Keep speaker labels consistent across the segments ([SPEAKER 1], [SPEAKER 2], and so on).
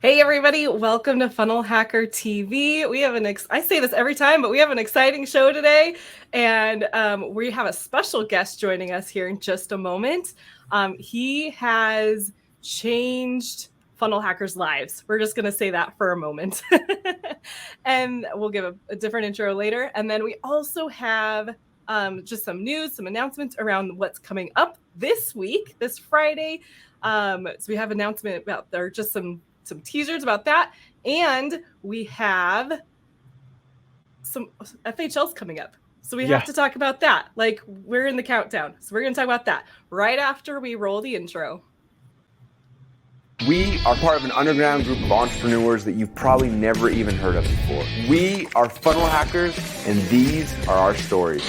[SPEAKER 1] Hey everybody, welcome to Funnel Hacker TV. We have I say this every time, but we have an exciting show today. And we have a special guest joining us here in just a moment. He has changed funnel hackers' lives. We're just going to say that for a moment. And we'll give a different intro later. And then we also have just some news, some announcements around what's coming up this week, this Friday. So we have an announcement about there are just some teasers about that. And we have some FHLs coming up. So we have to talk about that. Like, we're in the countdown. So we're going to talk about that right after we roll the intro.
[SPEAKER 2] We are part of an underground group of entrepreneurs that you've probably never even heard of before. We are funnel hackers, and these are our stories.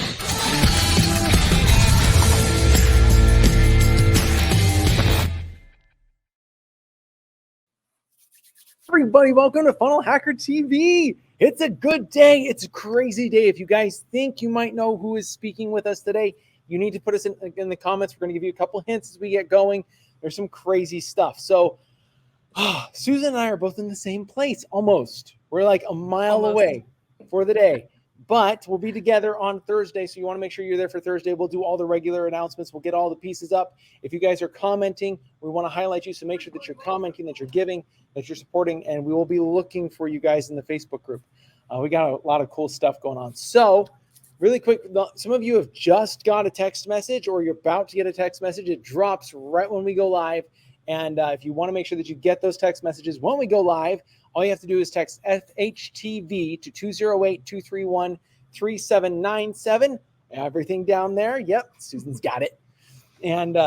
[SPEAKER 3] Everybody, welcome to Funnel Hacker TV. It's a good day. It's a crazy day. If you guys think you might know who is speaking with us today, you need to put us in the comments. We're going to give you a couple hints as we get going. There's some crazy stuff. So Susan and I are both in the same place, almost. We're like a mile away for the day. But we'll be together on Thursday, so you want to make sure you're there for Thursday. We'll do all the regular announcements. We'll get all the pieces up. If you guys are commenting, we want to highlight you, so make sure that you're commenting, that you're giving, that you're supporting, and we will be looking for you guys in the Facebook group. We got a lot of cool stuff going on. So really quick, some of you have just got a text message or you're about to get a text message. It drops right when we go live. And if you want to make sure that you get those text messages when we go live, all you have to do is text FHTV to 208-231-3797. Everything down there. Yep, Susan's got it. And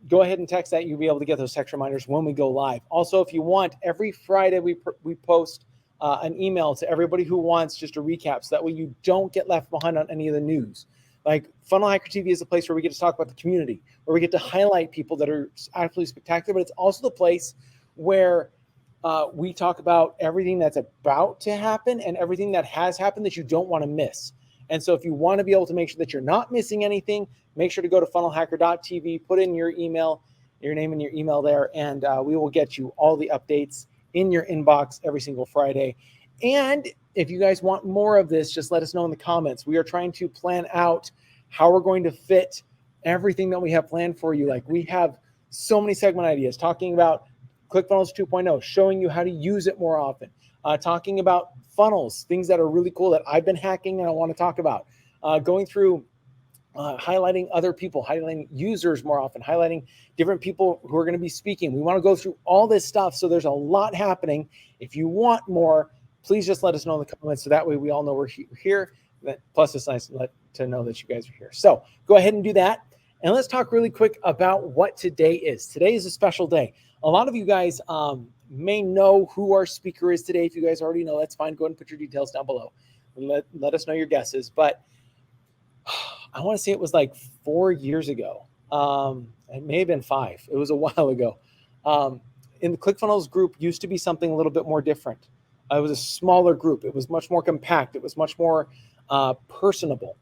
[SPEAKER 3] go ahead and text that. You'll be able to get those text reminders when we go live. Also, if you want, every Friday we post an email to everybody who wants just a recap, so that way you don't get left behind on any of the news. Like, Funnel Hacker TV is a place where we get to talk about the community, where we get to highlight people that are absolutely spectacular, but it's also the place where we talk about everything that's about to happen and everything that has happened that you don't want to miss. And so if you want to be able to make sure that you're not missing anything, make sure to go to FunnelHacker.tv, put in your email, your name and your email there, and we will get you all the updates in your inbox every single Friday. And if you guys want more of this, just let us know in the comments. We are trying to plan out how we're going to fit everything that we have planned for you. Like, we have so many segment ideas, talking about ClickFunnels 2.0, showing you how to use it more often, talking about funnels, things that are really cool that I've been hacking and I want to talk about, going through highlighting other people, highlighting users more often, highlighting different people who are going to be speaking. We want to go through all this stuff. So there's a lot happening. If you want more, please just let us know in the comments, so that way we all know we're here. Plus, it's nice to know that you guys are here. So go ahead and do that. And let's talk really quick about what today is. Today is a special day. A lot of you guys may know who our speaker is today. If you guys already know, that's fine. Go ahead and put your details down below. Let us know your guesses. But I want to say it was like 4 years ago. It may have been 5. It was a while ago. In the ClickFunnels group used to be something a little bit more different. It was a smaller group. It was much more compact. It was much more personable.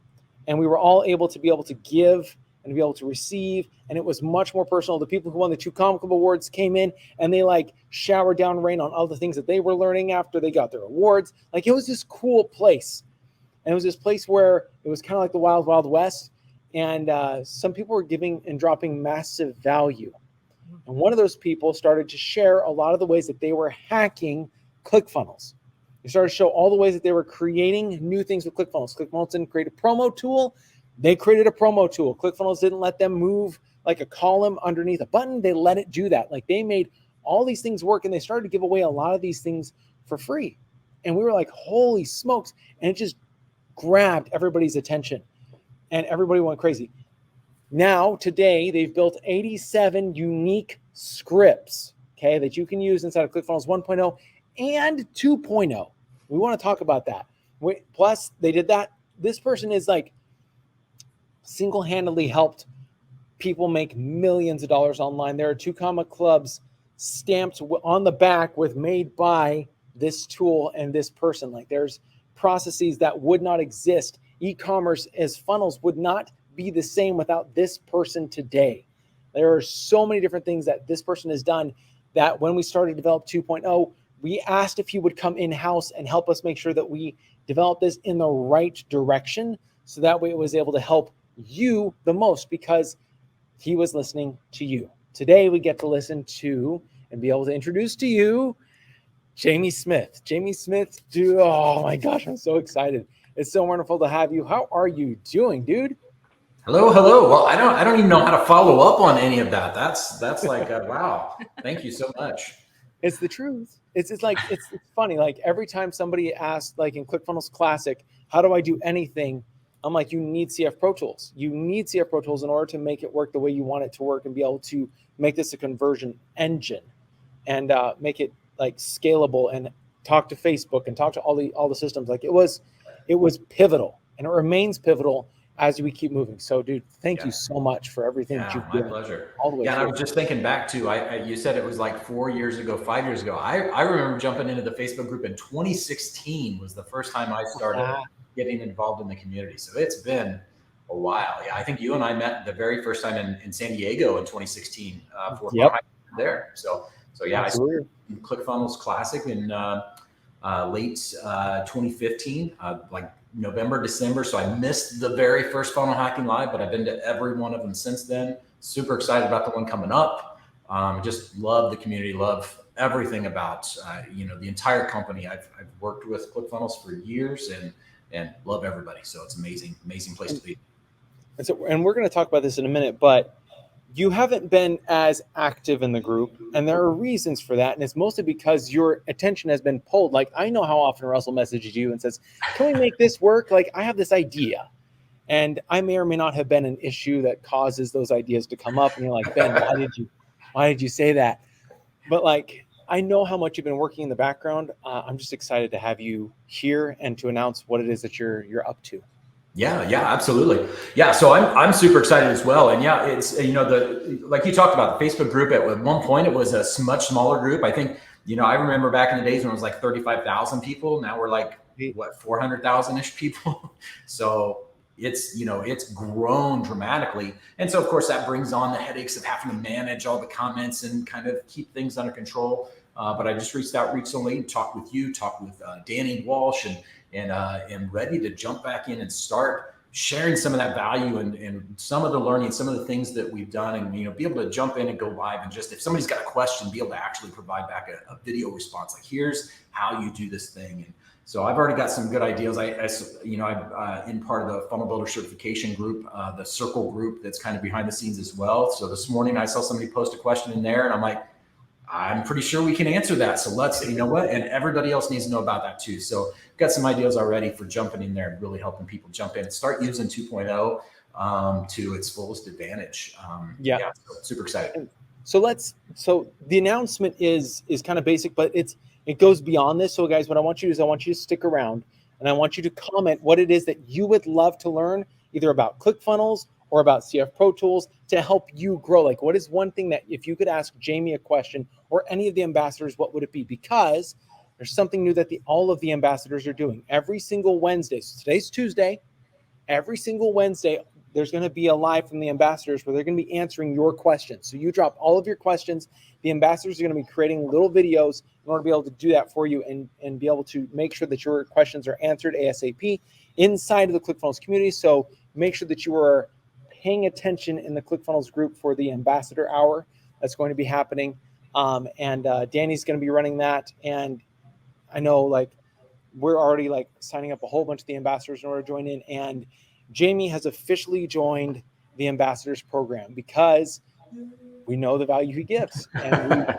[SPEAKER 3] And we were all able to give and be able to receive. And it was much more personal. The people who won the 2 Comical Awards came in and they like showered down rain on all the things that they were learning after they got their awards. Like, it was this cool place. And it was this place where it was kind of like the Wild Wild West. And some people were giving and dropping massive value. And one of those people started to share a lot of the ways that they were hacking ClickFunnels. They started to show all the ways that they were creating new things with ClickFunnels. ClickFunnels didn't create a promo tool. They created a promo tool. ClickFunnels didn't let them move like a column underneath a button. They let it do that. Like, they made all these things work, and they started to give away a lot of these things for free. And we were like, holy smokes. And it just grabbed everybody's attention, and everybody went crazy. Now, today, they've built 87 unique scripts, okay, that you can use inside of ClickFunnels 1.0 and 2.0. We want to talk about that. Plus, they did that. This person is like single-handedly helped people make millions of dollars online. There are 2 comma clubs stamped on the back with "made by this tool and this person." Like, there's processes that would not exist. E-commerce as funnels would not be the same without this person today. There are so many different things that this person has done that when we started to develop 2.0, we asked if he would come in-house and help us make sure that we develop this in the right direction, so that way it was able to help you the most, because he was listening to you. Today we get to listen to and be able to introduce to you Jaime Smith. Jaime Smith, dude, oh my gosh, I'm so excited. It's so wonderful to have you. How are you doing, dude?
[SPEAKER 4] Hello. Well, I don't even know how to follow up on any of that. That's like wow. Thank you so much.
[SPEAKER 3] It's the truth. It's funny. Like every time somebody asks, like in ClickFunnels Classic, how do I do anything? I'm like, you need CF Pro Tools. You need CF Pro Tools in order to make it work the way you want it to work and be able to make this a conversion engine and make it like scalable and talk to Facebook and talk to all the systems. Like it was pivotal, and it remains pivotal as we keep moving. So, dude, thank you so much for everything that you've done.
[SPEAKER 4] My pleasure.
[SPEAKER 3] All the way.
[SPEAKER 4] Yeah, and I was just thinking back to, you said it was like 4 years ago, 5 years ago. I remember jumping into the Facebook group in 2016 was the first time I started getting involved in the community. So it's been a while. Yeah, I think you and I met the very first time in San Diego in 2016 for there. So yeah,
[SPEAKER 3] absolutely.
[SPEAKER 4] I started ClickFunnels Classic in late 2015, like November, December. So I missed the very first Funnel Hacking Live, but I've been to every one of them since then. Super excited about the one coming up. Just love the community, love everything about, the entire company. I've worked with ClickFunnels for years and love everybody. So it's amazing place to be.
[SPEAKER 3] And we're going to talk about this in a minute, but you haven't been as active in the group, and there are reasons for that. And it's mostly because your attention has been pulled. Like, I know how often Russell messages you and says, can we make this work? Like, I have this idea. And I may or may not have been an issue that causes those ideas to come up. And you're like, Ben, why did you say that? But like, I know how much you've been working in the background. I'm just excited to have you here and to announce what it is that you're up to.
[SPEAKER 4] Yeah, absolutely. Yeah, so I'm super excited as well. And yeah, it's, like you talked about, the Facebook group at one point, it was a much smaller group. I think, I remember back in the days when it was like 35,000 people. Now we're like, 400,000-ish people. So it's grown dramatically. And so of course that brings on the headaches of having to manage all the comments and kind of keep things under control. But I just reached out recently and talked with Danny Walsh and ready to jump back in and start sharing some of that value and some of the learning, some of the things that we've done, and be able to jump in and go live and just, if somebody's got a question, be able to actually provide back a video response, like here's how you do this thing. And so I've already got some good ideas. I'm in part of the Funnel Builder certification group, the Circle group that's kind of behind the scenes as well. So this morning I saw somebody post a question in there, and I'm like, I'm pretty sure we can answer that. So let's, and everybody else needs to know about that too. So got some ideas already for jumping in there and really helping people jump in and start using 2.0 to its fullest advantage. So super excited.
[SPEAKER 3] So the announcement is kind of basic, but it goes beyond this. So guys, what I want you to stick around, and I want you to comment what it is that you would love to learn, either about ClickFunnels or about CF Pro Tools, to help you grow. Like, what is one thing that if you could ask Jaime a question or any of the ambassadors, what would it be? Because there's something new that all of the ambassadors are doing every single Wednesday. So today's Tuesday. Every single Wednesday, there's going to be a live from the ambassadors where they're going to be answering your questions. So you drop all of your questions. The ambassadors are going to be creating little videos in order to be able to do that for you and be able to make sure that your questions are answered ASAP inside of the ClickFunnels community. So make sure that you are paying attention in the ClickFunnels group for the ambassador hour that's going to be happening. And Danny's going to be running that. And I know like we're already like signing up a whole bunch of the ambassadors in order to join in. And Jaime has officially joined the ambassadors program because we know the value he gives. And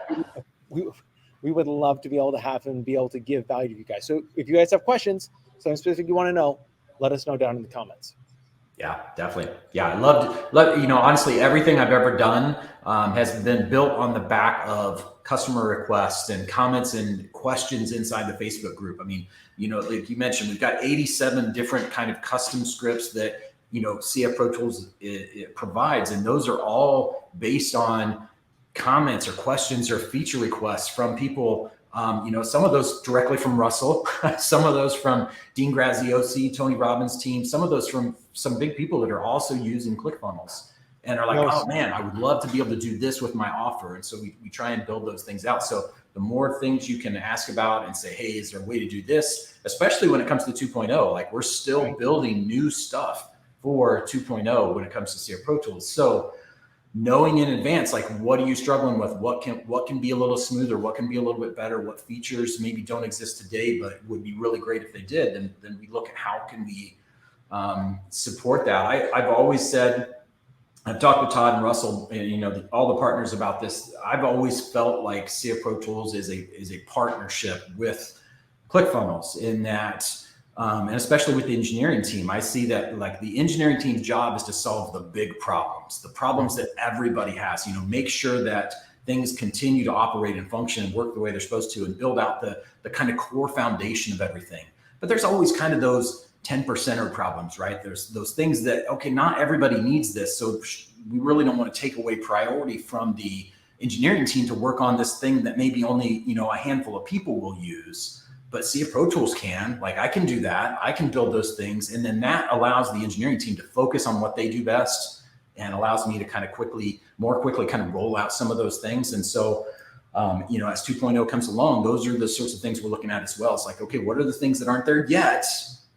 [SPEAKER 3] we would love to be able to have him be able to give value to you guys. So if you guys have questions, something specific you want to know, let us know down in the comments.
[SPEAKER 4] Yeah, definitely. Yeah, I loved, honestly, everything I've ever done has been built on the back of customer requests and comments and questions inside the Facebook group. I mean, like you mentioned, we've got 87 different kind of custom scripts that, CF Pro Tools it provides. And those are all based on comments or questions or feature requests from people. Some of those directly from Russell, some of those from Dean Graziosi, Tony Robbins' team, some of those from some big people that are also using ClickFunnels and are like, oh man, I would love to be able to do this with my offer. And so we try and build those things out. So the more things you can ask about and say, hey, is there a way to do this? Especially when it comes to 2.0, like we're still building new stuff for 2.0 when it comes to CF Pro Tools. So knowing in advance, like what are you struggling with? What can be a little smoother? What can be a little bit better? What features maybe don't exist today, but would be really great if they did? And then we look at how can we support that. I've always said, I've talked with Todd and Russell and all the partners about this. I've always felt like CF Pro Tools is a partnership with ClickFunnels in that, and especially with the engineering team. I see that like the engineering team's job is to solve the big problems, the problems that everybody has. Make sure that things continue to operate and function and work the way they're supposed to, and build out the kind of core foundation of everything. But there's always kind of those 10%er problems, right? There's those things that, okay, not everybody needs this. So we really don't want to take away priority from the engineering team to work on this thing that maybe only, a handful of people will use, but CF Pro Tools can. Like I can do that. I can build those things. And then that allows the engineering team to focus on what they do best and allows me to kind of more quickly kind of roll out some of those things. And so, as 2.0 comes along, those are the sorts of things we're looking at as well. It's like, okay, what are the things that aren't there yet?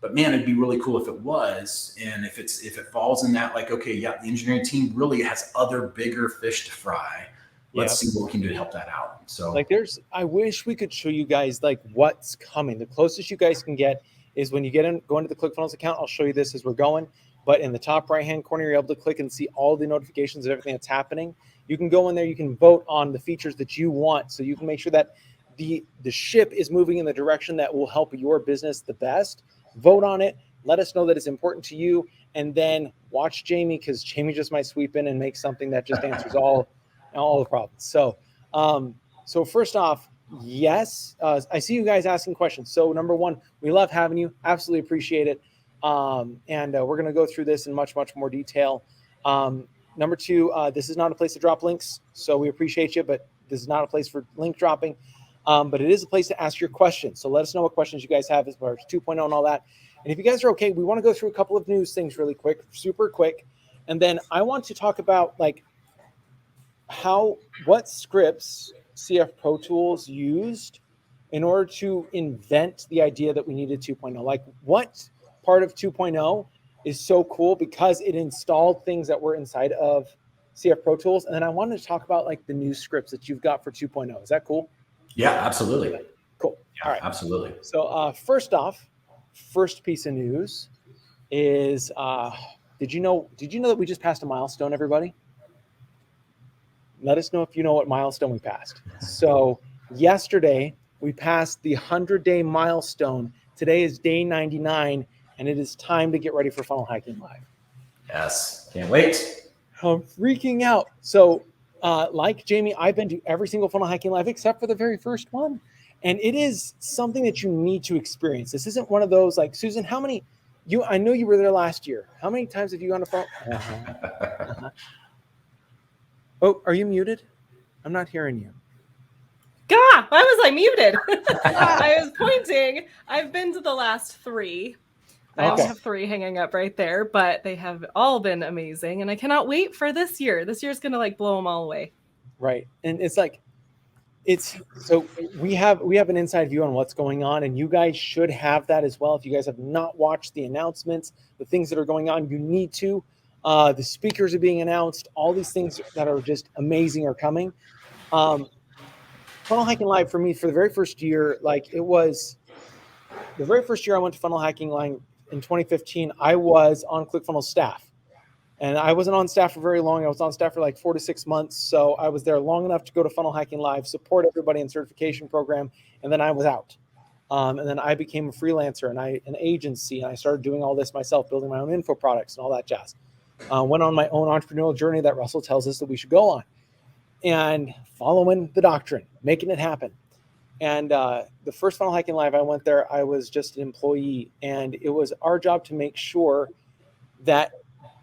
[SPEAKER 4] But man, it'd be really cool if it was. And if it falls in that, like, okay, yeah, the engineering team really has other bigger fish to fry. Let's see what we can do to help that out. So
[SPEAKER 3] like I wish we could show you guys like what's coming. The closest you guys can get is when you go into the ClickFunnels account. I'll show you this as we're going. But in the top right-hand corner, you're able to click and see all the notifications of everything that's happening. You can go in there, you can vote on the features that you want. So you can make sure that the ship is moving in the direction that will help your business the best. Vote on it. Let us know that it's important to you. And then watch Jamie, because Jamie just might sweep in and make something that just answers all the problems. So, so first off, yes, I see you guys asking questions. So number one, we love having you. Absolutely appreciate it. And we're going to go through this in much, much more detail. Number two, this is not a place to drop links. So we appreciate you, but this is not a place for link dropping. But it is a place to ask your questions. So let us know what questions you guys have as far as 2.0 and all that. And if you guys are okay, we want to go through a couple of news things really quick, super quick. And then I want to talk about like what scripts CF Pro Tools used in order to invent the idea that we needed 2.0. Like what part of 2.0 is so cool because it installed things that were inside of CF Pro Tools. And then I wanted to talk about like the new scripts that you've got for 2.0. Is that cool?
[SPEAKER 4] Yeah, absolutely.
[SPEAKER 3] Cool.
[SPEAKER 4] Yeah,
[SPEAKER 3] all right.
[SPEAKER 4] Absolutely.
[SPEAKER 3] So first off, first piece of news is did you know that we just passed a milestone, everybody? Let us know if you know what milestone we passed. So yesterday we passed the 100-day milestone. Today is day 99, and it is time to get ready for Funnel Hacking Live.
[SPEAKER 4] Yes, can't wait.
[SPEAKER 3] I'm freaking out. So like Jamie, I've been to every single Funnel Hacking Live except for the very first one. And it is something that you need to experience. This isn't one of those like, Susan, I know you were there last year. How many times have you gone to Funnel? Oh, are you muted? I'm not hearing you.
[SPEAKER 1] God, why was I muted? I was pointing. I've been to the last 3. I only have 3 hanging up right there, but they have all been amazing. And I cannot wait for this year. This year's going to like blow them all away.
[SPEAKER 3] Right. And it's like, so we have an inside view on what's going on, and you guys should have that as well. If you guys have not watched the announcements, the things that are going on, you need to. The speakers are being announced. All these things that are just amazing are coming. Funnel Hacking Live for me, for the very first year, like it was the very first year I went to Funnel Hacking Live in 2015, I was on ClickFunnels staff. And I wasn't on staff for very long. I was on staff for like 4 to 6 months. So I was there long enough to go to Funnel Hacking Live, support everybody in certification program, and then I was out. And then I became a freelancer and an agency, and I started doing all this myself, building my own info products and all that jazz. Went on my own entrepreneurial journey that Russell tells us that we should go on, and following the doctrine, making it happen. And the first Funnel Hacking Live I went there, I was just an employee, and it was our job to make sure that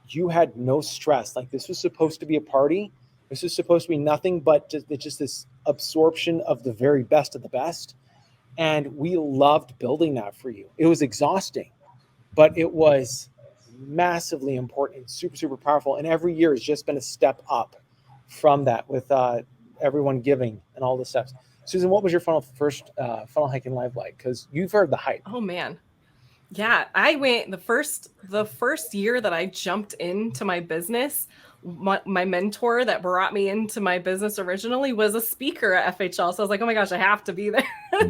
[SPEAKER 3] you had no stress. Like this was supposed to be a party. This was supposed to be nothing but just this absorption of the very best of the best. And we loved building that for you. It was exhausting, but it was massively important, super, super powerful. And every year has just been a step up from that with everyone giving and all the steps. Susan, what was your first funnel hacking live like? Because you've heard the hype.
[SPEAKER 1] Oh man. Yeah, I went the first year that I jumped into my business. My mentor that brought me into my business originally was a speaker at FHL. So I was like, oh my gosh, I have to be there.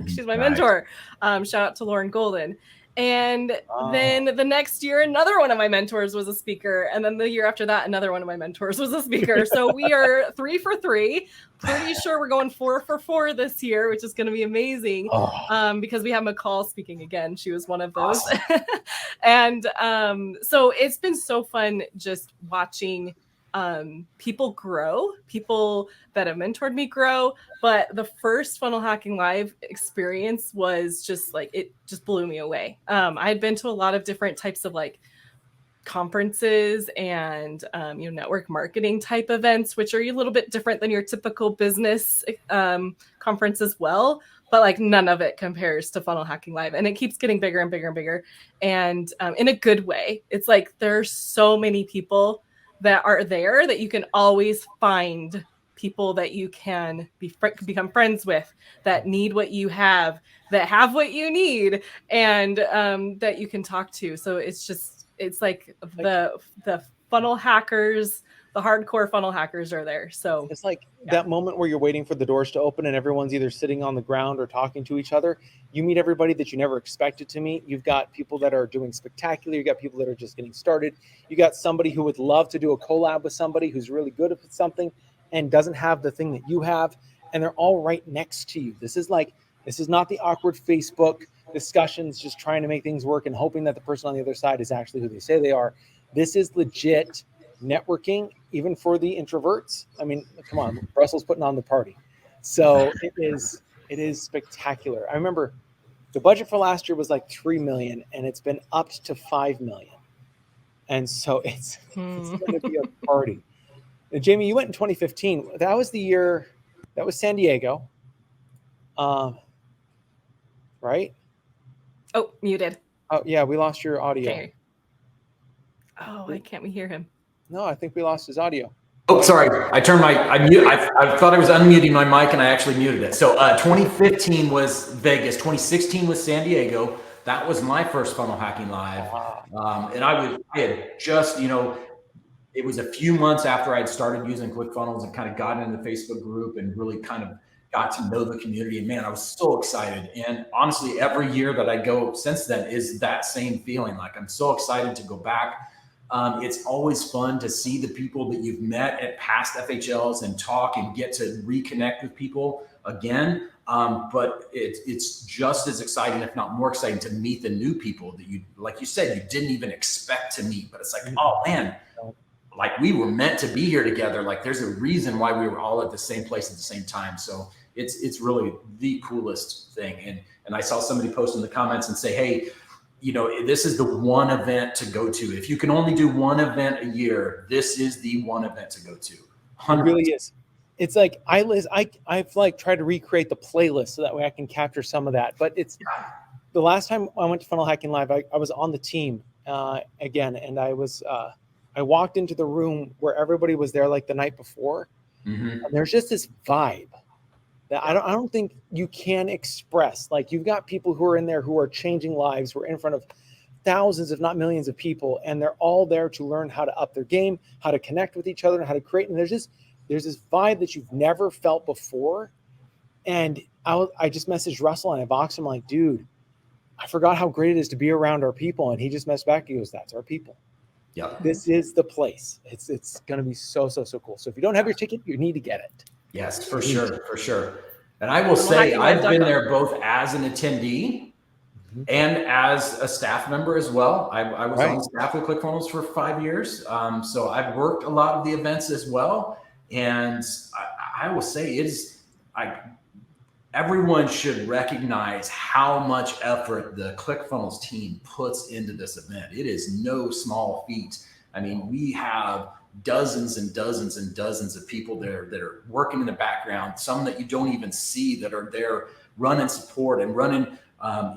[SPEAKER 1] She's my mentor. Shout out to Lauren Golden. And then the next year, another one of my mentors was a speaker. And then the year after that, another one of my mentors was a speaker. So we are 3 for 3. Pretty sure we're going 4 for 4 this year, which is going to be amazing because we have McCall speaking again. She was one of those. Awesome. And so it's been so fun just watching people grow, people that have mentored me grow. But the first Funnel Hacking Live experience was just like, it just blew me away. I had been to a lot of different types of like conferences and, network marketing type events, which are a little bit different than your typical business conference as well. But like none of it compares to Funnel Hacking Live. And it keeps getting bigger and bigger and bigger. And in a good way, it's like there's so many people that are there that you can always find people that you can become friends with, that need what you have, that have what you need, and that you can talk to. So it's like the funnel hackers, the hardcore funnel hackers are there. So
[SPEAKER 3] it's like that moment where you're waiting for the doors to open and everyone's either sitting on the ground or talking to each other. You meet everybody that you never expected to meet. You've got people that are doing spectacular. You got people that are just getting started. You got somebody who would love to do a collab with somebody who's really good at something and doesn't have the thing that you have. And they're all right next to you. This is not the awkward Facebook discussions, just trying to make things work and hoping that the person on the other side is actually who they say they are. This is legit networking, even for the introverts. I mean, come on, Russell's putting on the party. So it is spectacular. I remember the budget for last year was like 3 million and it's been upped to 5 million. And so it's going to be a party. And Jamie, you went in 2015. That was the year, that was San Diego. Right?
[SPEAKER 1] Oh, muted.
[SPEAKER 3] Oh yeah, we lost your audio.
[SPEAKER 1] Okay. Oh, why can't we hear him?
[SPEAKER 3] No, I think we lost his audio.
[SPEAKER 4] Oh, sorry. I turned I thought I was unmuting my mic and I actually muted it. So 2015 was Vegas. 2016 was San Diego. That was my first Funnel Hacking Live. And I had just, it was a few months after I had started using ClickFunnels and kind of gotten into the Facebook group and really kind of got to know the community. And man, I was so excited. And honestly, every year that I go since then is that same feeling. Like I'm so excited to go back. It's always fun to see the people that you've met at past FHLs and talk and get to reconnect with people again. But it's just as exciting, if not more exciting, to meet the new people that you, like you said, you didn't even expect to meet. But it's like, oh man, like we were meant to be here together. Like there's a reason why we were all at the same place at the same time. So it's really the coolest thing. And I saw somebody post in the comments and say, hey, this is the one event to go to. If you can only do one event a year, this is the one event to go to. 100%.
[SPEAKER 3] It really is. It's like I've like tried to recreate the playlist so that way I can capture some of that. But it's the last time I went to Funnel Hacking Live, I was on the team again, and I walked into the room where everybody was there like the night before, and there's just this vibe that I don't think you can express. Like you've got people who are in there who are changing lives. We're in front of thousands, if not millions of people, and they're all there to learn how to up their game, how to connect with each other, and how to create. And there's this vibe that you've never felt before. And I just messaged Russell and I boxed him like, dude, I forgot how great it is to be around our people. And he just messaged back. He goes, that's our people.
[SPEAKER 4] Yeah.
[SPEAKER 3] This is the place. It's going to be so cool. So if you don't have your ticket, you need to get it.
[SPEAKER 4] Yes, for sure. And I will say, I've been there both as an attendee and as a staff member as well. I was on staff with ClickFunnels for 5 years. So I've worked a lot of the events as well. And I will say everyone should recognize how much effort the ClickFunnels team puts into this event. It is no small feat. I mean, we have dozens and dozens and dozens of people there that are working in the background, some that you don't even see that are there running support and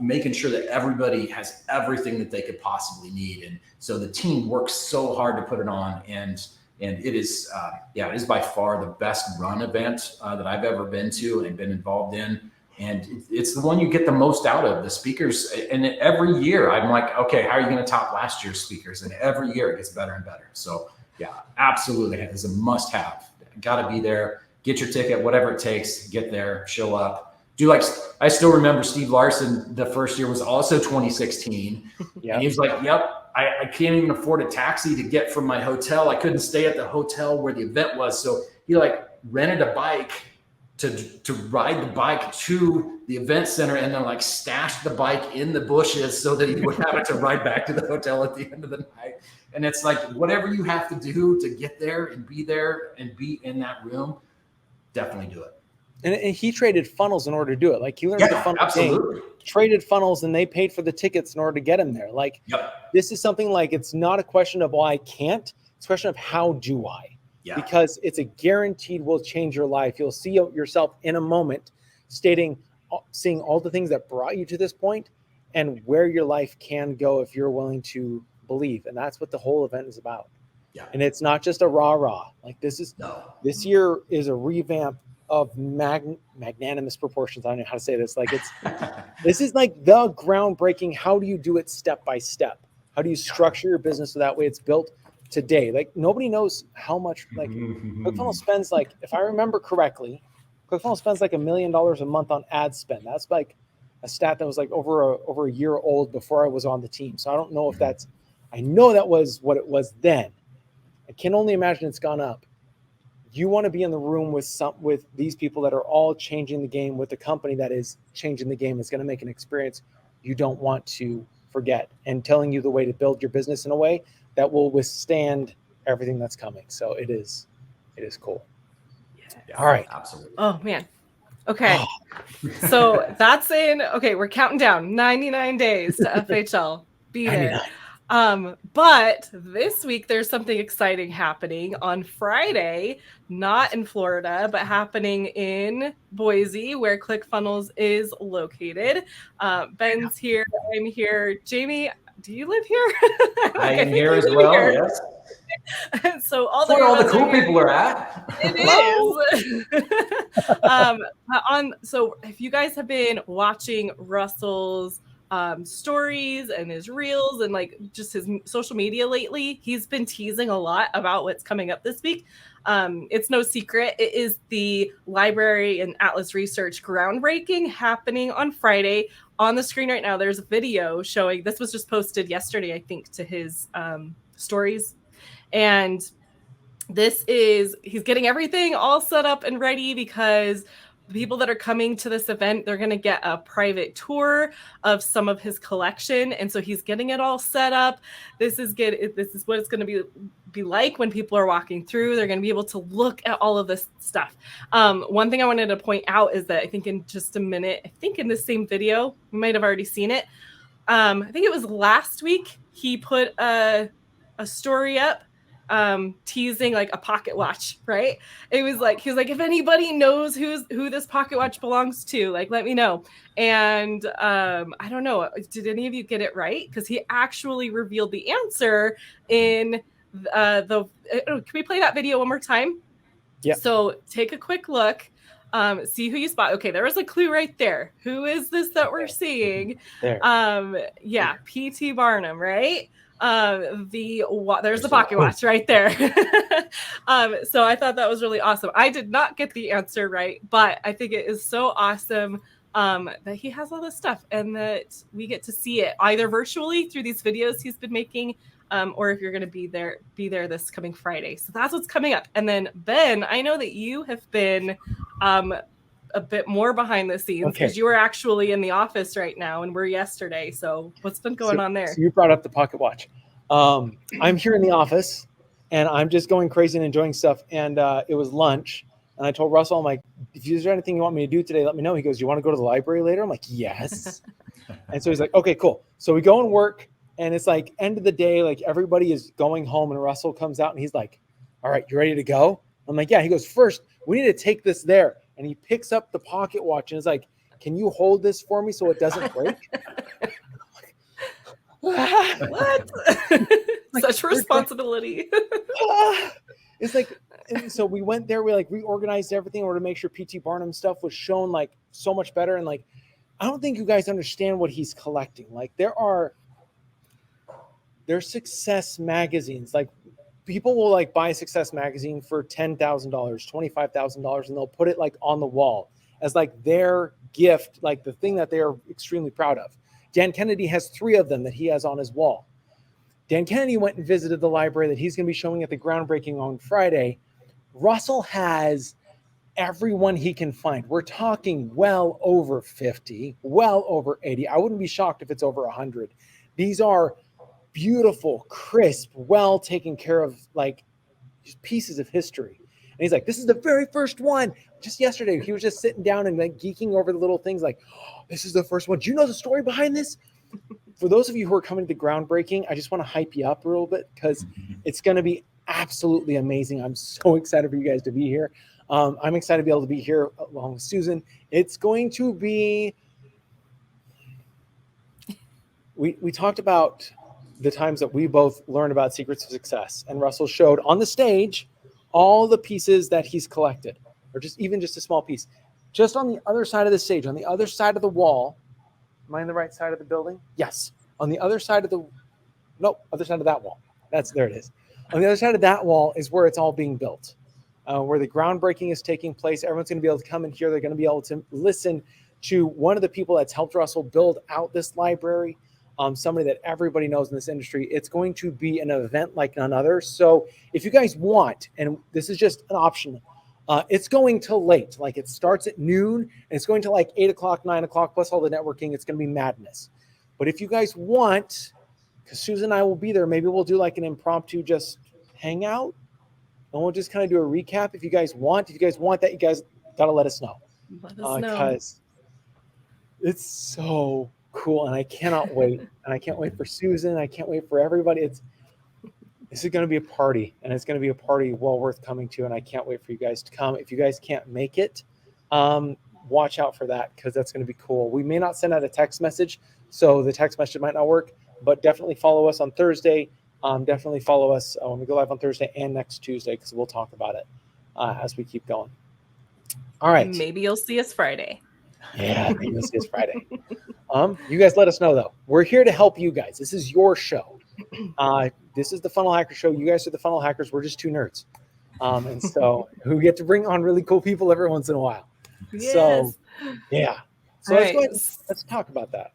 [SPEAKER 4] making sure that everybody has everything that they could possibly need. And so the team works so hard to put it on. And And it is, it is by far the best run event that I've ever been to and been involved in. And it's the one you get the most out of. The speakers, and every year I'm like, okay, how are you going to top last year's speakers? And every year it gets better and better. So yeah, absolutely, it's a must have. Got to be there. Get your ticket, whatever it takes. Get there, show up. I still remember Steve Larson, the first year was also 2016. Yep. And he was like, yep, I can't even afford a taxi to get from my hotel. I couldn't stay at the hotel where the event was. So he rented a bike to ride the bike to the event center and then stashed the bike in the bushes so that he would have it to ride back to the hotel at the end of the night. And it's whatever you have to do to get there and be in that room, definitely do it.
[SPEAKER 3] And he traded funnels in order to do it. He learned the funnel
[SPEAKER 4] absolutely.
[SPEAKER 3] Game, traded funnels, and they paid for the tickets in order to get him there. This is something it's not a question of, well, I can't. It's a question of how do I? Yeah. Because it's a guaranteed will change your life. You'll see yourself in a moment seeing all the things that brought you to this point and where your life can go if you're willing to believe. And that's what the whole event is about. Yeah. And it's not just a rah-rah. This year is a revamp of magnanimous proportions. I don't know how to say this. This is the groundbreaking. How do you do it step by step? How do you structure your business so that way it's built today? Nobody knows how much ClickFunnels spends. If I remember correctly, ClickFunnels spends $1 million a month on ad spend. That's a stat that was over a year old before I was on the team. So I don't know if I know that was what it was then. I can only imagine it's gone up. You want to be in the room with these people that are all changing the game, with a company that is changing the game. It's going to make an experience you don't want to forget, and telling you the way to build your business in a way that will withstand everything that's coming. So it is cool.
[SPEAKER 4] Yeah,
[SPEAKER 3] all right.
[SPEAKER 4] Absolutely.
[SPEAKER 1] Oh man. Okay. So that's we're counting down 99 days to FHL. Be 99. There. But this week there's something exciting happening on Friday, not in Florida, but happening in Boise, where ClickFunnels is located. Ben's here. I'm here. Jamie, do you live here?
[SPEAKER 4] I am here as well. Here. Yes.
[SPEAKER 1] So all
[SPEAKER 4] the cool people are at.
[SPEAKER 1] It is. So if you guys have been watching Russell's stories and his reels and just his social media lately, he's been teasing a lot about what's coming up this week. It's no secret. It is the library and Atlas research groundbreaking happening on Friday. On the screen right now, there's a video showing, this was just posted yesterday, I think, to his stories. And he's getting everything all set up and ready because the people that are coming to this event, they're going to get a private tour of some of his collection. And so he's getting it all set up. This is what it's going to be like when people are walking through. They're going to be able to look at all of this stuff. One thing I wanted to point out is that I think in just a minute, I think in the same video, you might have already seen it. I think it was last week, he put a story up teasing a pocket watch, right? It was he was if anybody knows who this pocket watch belongs to, let me know. And I don't know, did any of you get it right? Because he actually revealed the answer in can we play that video one more time?
[SPEAKER 3] Yeah. So
[SPEAKER 1] take a quick look, see who you spot. Okay, there was a clue right there. Who is this that we're seeing?
[SPEAKER 3] There.
[SPEAKER 1] Yeah, P.T. Barnum, right? There's the pocket watch right there. So I thought that was really awesome. I did not get the answer right, but I think it is so awesome that he has all this stuff and that we get to see it either virtually through these videos he's been making, or if you're going to be there this coming Friday. So that's what's coming up. And then Ben, I know that you have been a bit more behind the scenes because you were actually in the office right now and we're yesterday. So what's been going on there? So
[SPEAKER 3] you brought up the pocket watch. I'm here in the office and I'm just going crazy and enjoying stuff. And it was lunch. And I told Russell, I'm like, if there's anything you want me to do today, let me know. He goes, you want to go to the library later? I'm like, yes. And so he's like, okay, cool. So we go and work and it's end of the day, everybody is going home and Russell comes out and he's like, all right, you ready to go? I'm like, yeah. He goes, first, we need to take this there. And he picks up the pocket watch and is like, can you hold this for me so it doesn't break?
[SPEAKER 1] What? Such responsibility.
[SPEAKER 3] It's like, and so we went there, we like reorganized everything in order to make sure PT Barnum stuff was shown like so much better. And like, I don't think you guys understand what he's collecting. Like there's success magazines. Like people will like buy a success magazine for $10,000, $25,000, and they'll put it like on the wall as like their gift, like the thing that they are extremely proud of. Dan Kennedy has 3 of them that he has on his wall. Dan Kennedy went and visited the library that he's going to be showing at the groundbreaking on Friday. Russell has everyone he can find. We're talking well over 50, well over 80. I wouldn't be shocked if it's over 100. These are beautiful, crisp, well taken care of, like just pieces of history. And he's like, this is the very first one. Just yesterday, he was just sitting down and like geeking over the little things like, oh, this is the first one. Do you know the story behind this? For those of you who are coming to the groundbreaking, I just want to hype you up a little bit because it's going to be absolutely amazing. I'm so excited for you guys to be here. I'm excited to be able to be here along with Susan. It's going to be, we talked about the times that we both learned about secrets of success, and Russell showed on the stage all the pieces that he's collected, or just even just a small piece. Just on the other side of the stage, on the other side of the wall. Am I on the right side of the building? Yes. On the other side of other side of that wall. There it is. On the other side of that wall is where it's all being built, where the groundbreaking is taking place. Everyone's going to be able to come in here. They're going to be able to listen to one of the people that's helped Russell build out this library, somebody that everybody knows in this industry. It's going to be an event like none other. So if you guys want, and this is just an option, it's going till late. Like it starts at noon and it's going to like 8 o'clock, 9 o'clock, plus all the networking. It's going to be madness. But if you guys want, because Susan and I will be there, maybe we'll do like an impromptu just hangout and we'll just kind of do a recap if you guys want. If you guys want that, you guys got to let us know.
[SPEAKER 1] Let us know.
[SPEAKER 3] Because it's so cool and I cannot wait. And I can't wait for Susan. I can't wait for everybody. This is going to be a party, and it's going to be a party well worth coming to, and I can't wait for you guys to come. If you guys can't make it, watch out for that because that's going to be cool. We may not send out a text message, so the text message might not work, but definitely follow us on Thursday. Definitely follow us when we go live on Thursday and next Tuesday because we'll talk about it as we keep going. All right.
[SPEAKER 1] Maybe you'll see us Friday.
[SPEAKER 3] Yeah, maybe you'll see us Friday. You guys let us know, though. We're here to help you guys. This is your show. This is the Funnel Hacker Show. You guys are the Funnel Hackers. We're just 2 nerds. And so who get to bring on really cool people every once in a while.
[SPEAKER 1] Yes.
[SPEAKER 3] So, yeah. So
[SPEAKER 1] right.
[SPEAKER 3] let's talk about that.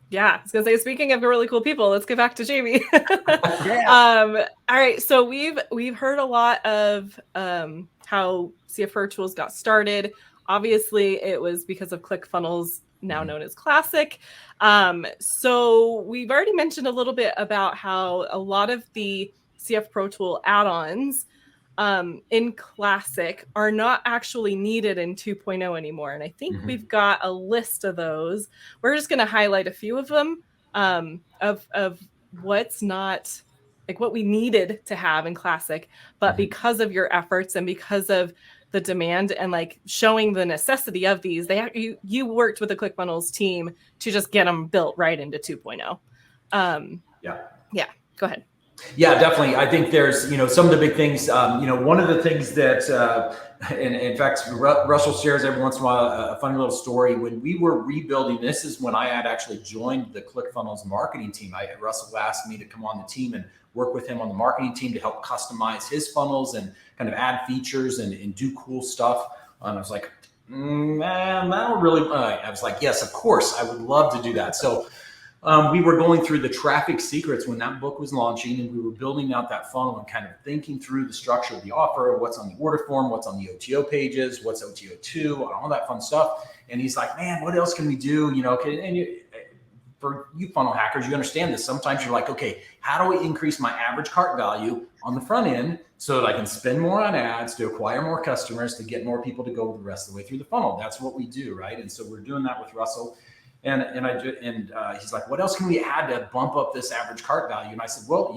[SPEAKER 1] Yeah, I was gonna say, speaking of really cool people, let's get back to Jamie.
[SPEAKER 3] Yeah.
[SPEAKER 1] All right, so we've heard a lot of how CF Virtuals got started. Obviously, it was because of ClickFunnels, now known as Classic. So we've already mentioned a little bit about how a lot of the CF Pro Tool add-ons in Classic are not actually needed in 2.0 anymore. And I think we've got a list of those. We're just going to highlight a few of them of what's not, like what we needed to have in Classic, but because of your efforts and because of the demand and like showing the necessity of these, you worked with the ClickFunnels team to just get them built right into 2.0. Yeah, go ahead.
[SPEAKER 4] Yeah, definitely. I think there's, some of the big things, one of the things that, and in fact, Russell shares every once in a while a funny little story. When we were rebuilding, this is when I had actually joined the ClickFunnels marketing team. Russell asked me to come on the team and work with him on the marketing team to help customize his funnels and kind of add features and do cool stuff. And I was like, man, I don't really, I was like, yes, of course, I would love to do that. So we were going through the traffic secrets when that book was launching, and we were building out that funnel and kind of thinking through the structure of the offer, what's on the order form, what's on the OTO pages, what's OTO2, all that fun stuff. And he's like, man, what else can we do? For you funnel hackers, you understand this. Sometimes you're like, okay, how do I increase my average cart value on the front end so that I can spend more on ads to acquire more customers, to get more people to go the rest of the way through the funnel? That's what we do, right? And so we're doing that with Russell. And he's like, what else can we add to bump up this average cart value? And I said, well,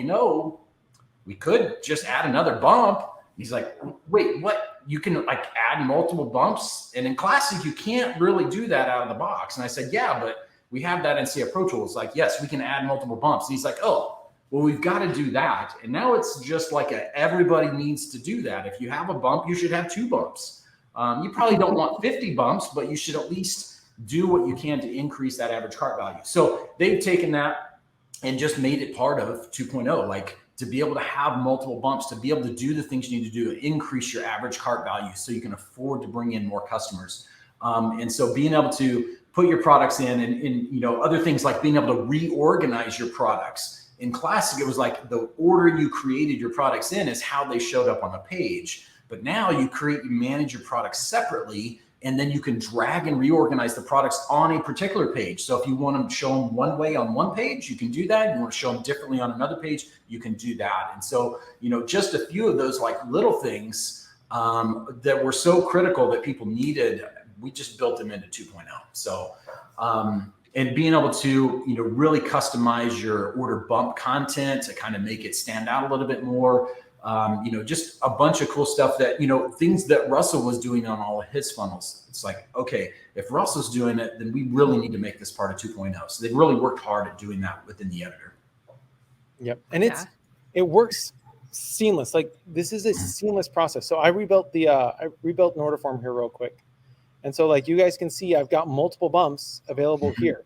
[SPEAKER 4] we could just add another bump. He's like, wait, what? You can like add multiple bumps? And in Classic, you can't really do that out of the box. And I said, yeah, but we have that in CF Pro Tools. Like, yes, we can add multiple bumps. And he's like, oh, Well, we've got to do that. And now it's just like everybody needs to do that. If you have a bump, you should have 2 bumps. You probably don't want 50 bumps, but you should at least do what you can to increase that average cart value. So they've taken that and just made it part of 2.0, like to be able to have multiple bumps, to be able to do the things you need to do to increase your average cart value so you can afford to bring in more customers. And so being able to put your products in and other things like being able to reorganize your products. In Classic, it was like the order you created your products in is how they showed up on the page. But now you manage your products separately, and then you can drag and reorganize the products on a particular page. So if you want to show them one way on one page, you can do that. You want to show them differently on another page, you can do that. And so, just a few of those like little things that were so critical that people needed, we just built them into 2.0. So, and being able to, really customize your order bump content to kind of make it stand out a little bit more. Just a bunch of cool stuff that, things that Russell was doing on all of his funnels. It's like, okay, if Russell's doing it, then we really need to make this part of 2.0. So they've really worked hard at doing that within the editor.
[SPEAKER 3] Yep. And it works seamless. Like this is a seamless process. So I rebuilt an order form here real quick. And so like you guys can see, I've got multiple bumps available here.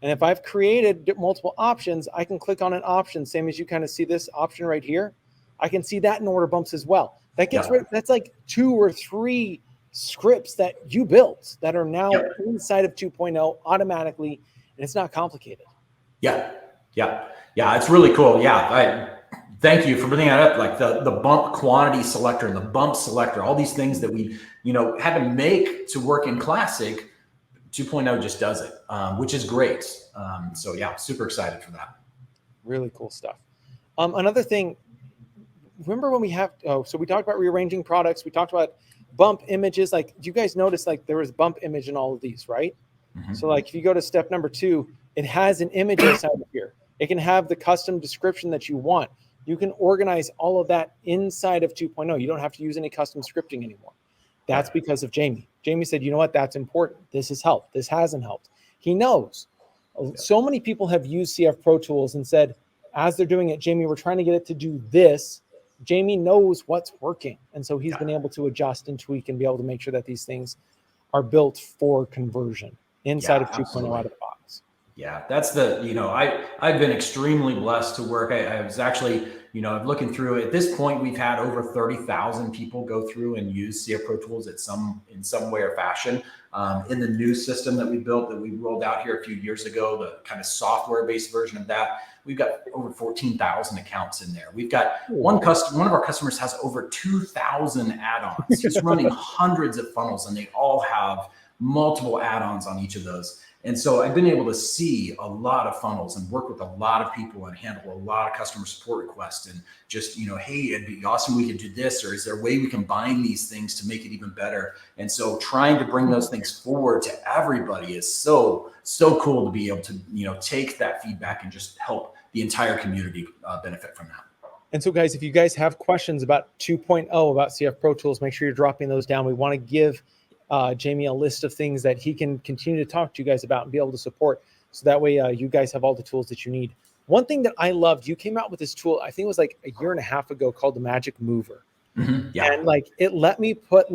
[SPEAKER 3] And if I've created multiple options, I can click on an option, same as you kind of see this option right here. I can see that in order bumps as well. That gets rid, that's like 2 or 3 scripts that you built that are now inside of 2.0 automatically, and it's not complicated. Yeah, it's really cool. Thank you for bringing that up. Like the bump quantity selector and the bump selector, all these things that we, had to make to work in Classic. 2.0 just does it, which is great. So super excited for that. Really cool stuff. Another thing, remember when we so we talked about rearranging products. We talked about bump images. Like, do you guys notice like there was bump image in all of these, right? Mm-hmm. So like if you go to step number 2, it has an image inside of here. It can have the custom description that you want. You can organize all of that inside of 2.0. You don't have to use any custom scripting anymore. That's because of Jaime. Jaime said, you know what, that's important. This has helped. This hasn't helped. He knows. So many people have used CF Pro Tools and said, as they're doing it, Jaime, we're trying to get it to do this. Jaime knows what's working. And so he's been able to adjust and tweak and be able to make sure that these things are built for conversion inside of 2.0 out of the box.
[SPEAKER 4] Yeah, that's I've been extremely blessed to work. I was actually, I'm looking through it. At this point, we've had over 30,000 people go through and use CF Pro Tools in some way or fashion. In the new system that we built, that we rolled out here a few years ago, the kind of software-based version of that, we've got over 14,000 accounts in there. We've got one of our customers has over 2,000 add-ons. He's running hundreds of funnels, and they all have multiple add-ons on each of those. And so I've been able to see a lot of funnels and work with a lot of people and handle a lot of customer support requests and just, hey, it'd be awesome we could do this, or is there a way we can bind these things to make it even better? And so trying to bring those things forward to everybody is so cool to be able to, take that feedback and just help the entire community benefit from that.
[SPEAKER 3] And so guys, if you guys have questions about 2.0, about CF Pro Tools, make sure you're dropping those down. We want to give Jaime a list of things that he can continue to talk to you guys about and be able to support. So that way you guys have all the tools that you need. One thing that I loved, you came out with this tool, I think it was like 1.5 years ago, called the Magic Mover. Mm-hmm. Yeah. And like, it let me put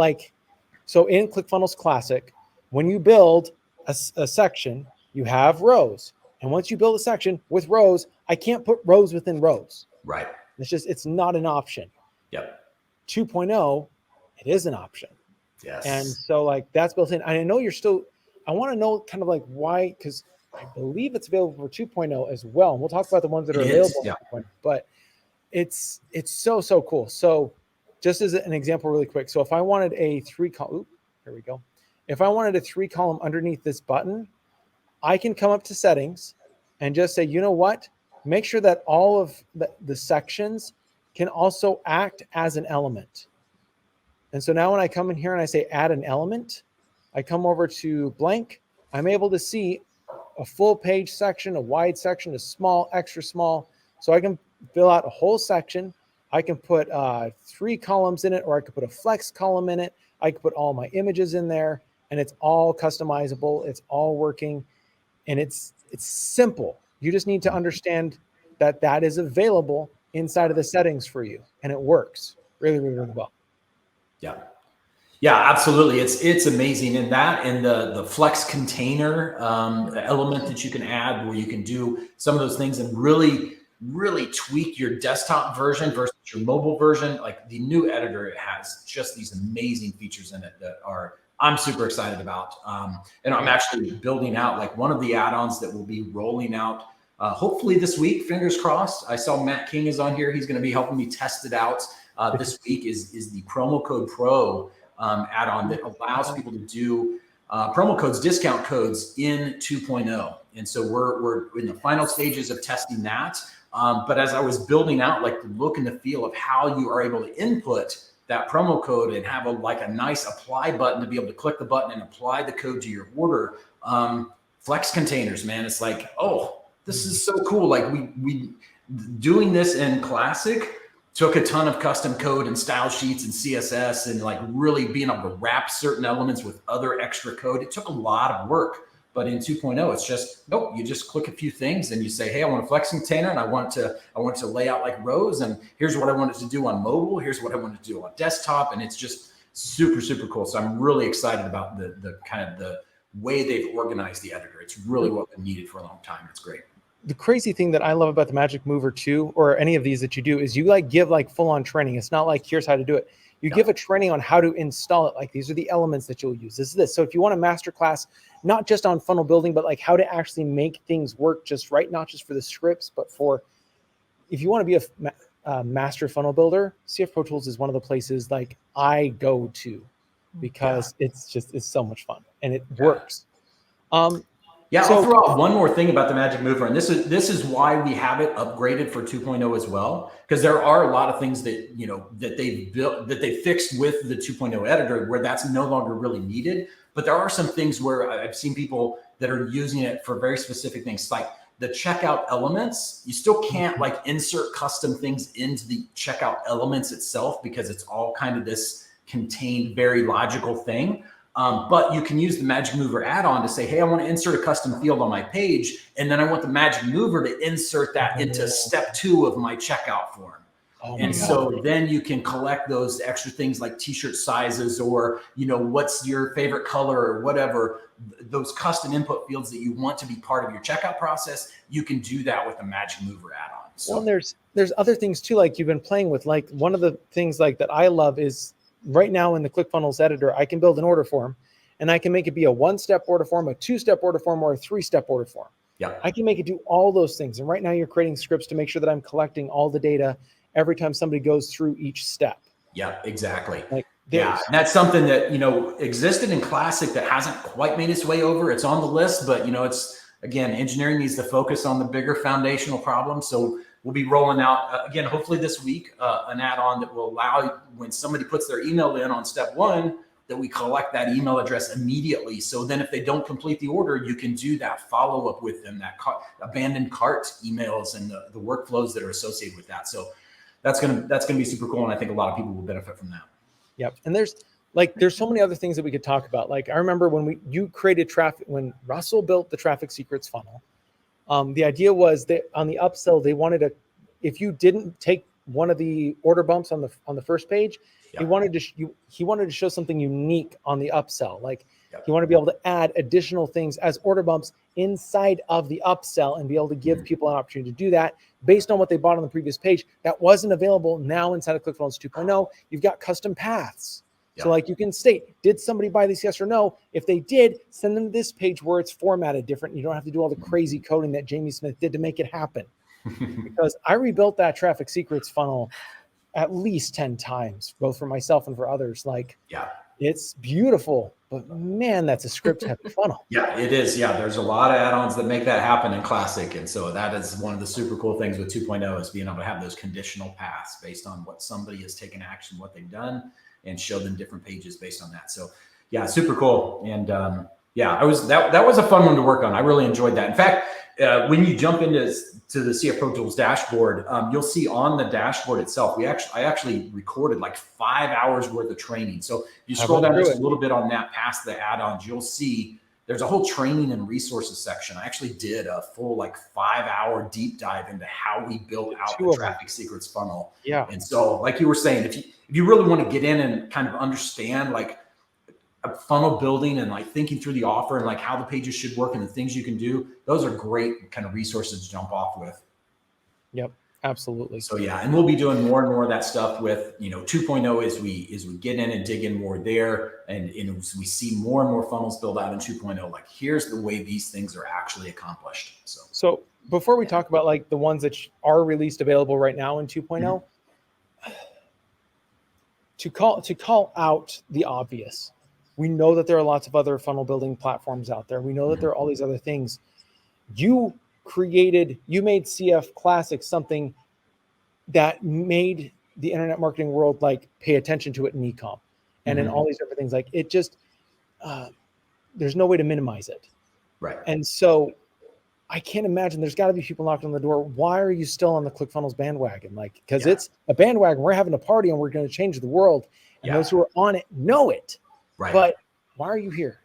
[SPEAKER 3] so in ClickFunnels Classic, when you build a section, you have rows. And once you build a section with rows, I can't put rows within rows.
[SPEAKER 4] Right.
[SPEAKER 3] It's not an option.
[SPEAKER 4] Yep.
[SPEAKER 3] 2.0, it is an option.
[SPEAKER 4] Yes.
[SPEAKER 3] And so that's built in. I know I want to know kind of why, because I believe it's available for 2.0 as well. And we'll talk about the ones that are available. Yeah. But it's so cool. So just as an example really quick. So if I wanted a 3-column, here we go. If I wanted a 3-column underneath this button, I can come up to settings and just say, you know what? Make sure that all of the sections can also act as an element. And so now when I come in here and I say add an element, I come over to blank. I'm able to see a full page section, a wide section, a small, extra small. So I can fill out a whole section. I can put 3 columns in it, or I could put a flex column in it. I could put all my images in there, and it's all customizable. It's all working, and it's simple. You just need to understand that is available inside of the settings for you, and it works really, really, really well.
[SPEAKER 4] Yeah. Yeah, absolutely. It's amazing. And that and the flex container element that you can add where you can do some of those things and really tweak your desktop version versus your mobile version. Like the new editor, it has just these amazing features in it that I'm super excited about. And I'm actually building out like one of the add-ons that will be rolling out hopefully this week, fingers crossed. I saw Matt King is on here. He's going to be helping me test it out this week is the promo code pro add-on that allows people to do promo codes, discount codes in 2.0. And so we're in the final stages of testing that. But as I was building out like the look and the feel of how you are able to input that promo code and have a nice apply button to be able to click the button and apply the code to your order. Flex containers, man, it's like, oh, this is so cool. Like we doing this in Classic took a ton of custom code and style sheets and CSS and like really being able to wrap certain elements with other extra code. It took a lot of work, but in 2.0, it's just, nope, you just click a few things and you say, hey, I want a flex container and I want to lay out like rows. And here's what I wanted to do on mobile. Here's what I wanted to do on desktop. And it's just super, super cool. So I'm really excited about the kind of the way they've organized the editor. It's really what we needed for a long time. It's great.
[SPEAKER 3] The crazy thing that I love about the Magic Mover 2 or any of these that you do is you like give like full on training. It's not like here's how to do it. You give a training on how to install it. Like these are the elements that you'll use. This is this. So if you want a master class, not just on funnel building, but like how to actually make things work just right, not just for the scripts, but for if you want to be a master funnel builder, CF Pro Tools is one of the places like I go to because it's so much fun and it works.
[SPEAKER 4] Yeah, so, I'll throw out one more thing about the Magic Mover, and this is why we have it upgraded for 2.0 as well, because there are a lot of things that that they've built that they fixed with the 2.0 editor where that's no longer really needed. But there are some things where I've seen people that are using it for very specific things, like the checkout elements. You still can't like insert custom things into the checkout elements itself because it's all kind of this contained, very logical thing. But you can use the Magic Mover add-on to say, hey, I want to insert a custom field on my page. And then I want the Magic Mover to insert that into step 2 of my checkout form. So then you can collect those extra things like t-shirt sizes or, what's your favorite color or whatever, those custom input fields that you want to be part of your checkout process. You can do that with the Magic Mover add-on. So
[SPEAKER 3] well, there's other things too, like you've been playing with, like one of the things like that I love is right now in the ClickFunnels editor, I can build an order form and I can make it be a 1-step order form, a 2-step order form, or a 3-step order form.
[SPEAKER 4] Yeah.
[SPEAKER 3] I can make it do all those things. And right now you're creating scripts to make sure that I'm collecting all the data every time somebody goes through each step.
[SPEAKER 4] Yeah, exactly.
[SPEAKER 3] Yeah,
[SPEAKER 4] that's something that, existed in Classic that hasn't quite made its way over. It's on the list, but it's, again, engineering needs to focus on the bigger foundational problems. So we'll be rolling out, again, hopefully this week, an add-on that will allow when somebody puts their email in on step 1, that we collect that email address immediately. So then if they don't complete the order, you can do that follow-up with them, that abandoned cart emails and the workflows that are associated with that. So that's gonna be super cool. And I think a lot of people will benefit from that.
[SPEAKER 3] Yep. And there's so many other things that we could talk about. Like I remember when you created when Russell built the Traffic Secrets funnel, the idea was that on the upsell, they wanted if you didn't take one of the order bumps on the first page, he wanted to show something unique on the upsell. Like he wanted to be able to add additional things as order bumps inside of the upsell and be able to give people an opportunity to do that based on what they bought on the previous page. That wasn't available now inside of ClickFunnels 2.0. You've got custom paths. So like you can state, did somebody buy this, yes or no? If they did, send them to this page where it's formatted different. You don't have to do all the crazy coding that Jamie Smith did to make it happen. Because I rebuilt that Traffic Secrets funnel at least 10 times, both for myself and for others. It's beautiful, but man, that's a script heavy funnel.
[SPEAKER 4] Yeah, it is. Yeah, there's a lot of add-ons that make that happen in Classic. And so that is one of the super cool things with 2.0 is being able to have those conditional paths based on what somebody has taken action, what they've done, and show them different pages based on that. So yeah, super cool. And that was a fun one to work on. I really enjoyed that. In fact, when you jump into the CF Pro Tools dashboard, you'll see on the dashboard itself, I actually recorded like 5 hours worth of training. So if you scroll down just a little bit on that past the add-ons, you'll see there's a whole training and resources section. I actually did a full 5-hour deep dive into how we built out the traffic secrets funnel.
[SPEAKER 3] Yeah.
[SPEAKER 4] And so like you were saying, if you really want to get in and kind of understand like a funnel building and like thinking through the offer and like how the pages should work and the things you can do, those are great kind of resources to jump off with.
[SPEAKER 3] Yep. Absolutely.
[SPEAKER 4] So yeah, and we'll be doing more and more of that stuff with 2.0 as we get in and dig in more there, and as we see more and more funnels build out in 2.0. Like here's the way these things are actually accomplished.
[SPEAKER 3] So before we talk about like the ones that are released available right now in 2.0, to call out the obvious, we know that there are lots of other funnel building platforms out there. We know that there are all these other things. You made CF Classic something that made the internet marketing world like pay attention to it in e-com and in all these different things. Like it just, there's no way to minimize it.
[SPEAKER 4] Right.
[SPEAKER 3] And so I can't imagine there's got to be people knocking on the door. Why are you still on the ClickFunnels bandwagon? Like, because it's a bandwagon. We're having a party and we're going to change the world. And those who are on it know it.
[SPEAKER 4] Right.
[SPEAKER 3] But why are you here?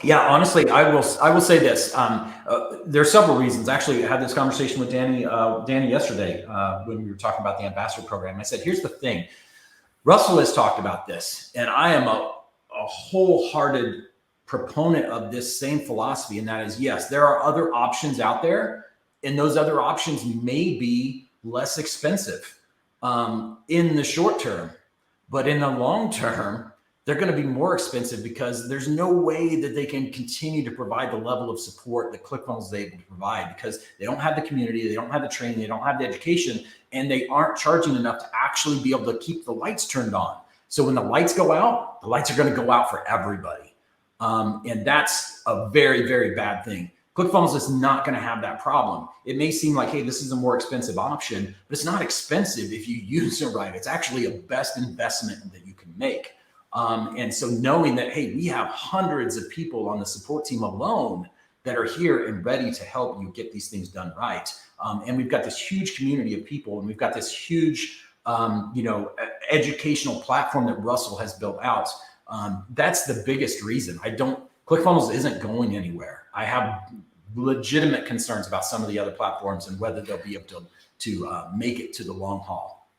[SPEAKER 4] Yeah, honestly, I will say this. There are several reasons. Actually, I had this conversation with Danny yesterday when we were talking about the ambassador program. I said, here's the thing. Russell has talked about this, and I am a wholehearted proponent of this same philosophy. And that is, yes, there are other options out there, and those other options may be less expensive in the short term, but in the long term, they're going to be more expensive because there's no way that they can continue to provide the level of support that ClickFunnels is able to provide, because they don't have the community, they don't have the training, they don't have the education, and they aren't charging enough to actually be able to keep the lights turned on. So when the lights go out, the lights are going to go out for everybody. And that's a very, very bad thing. ClickFunnels is not going to have that problem. It may seem like, hey, this is a more expensive option, but it's not expensive if you use it right. It's actually a best investment that you can make. And so knowing that, hey, we have hundreds of people on the support team alone that are here and ready to help you get these things done right. And we've got this huge community of people, and we've got this huge, educational platform that Russell has built out. That's the biggest reason. ClickFunnels isn't going anywhere. I have legitimate concerns about some of the other platforms and whether they'll be able to make it to the long haul.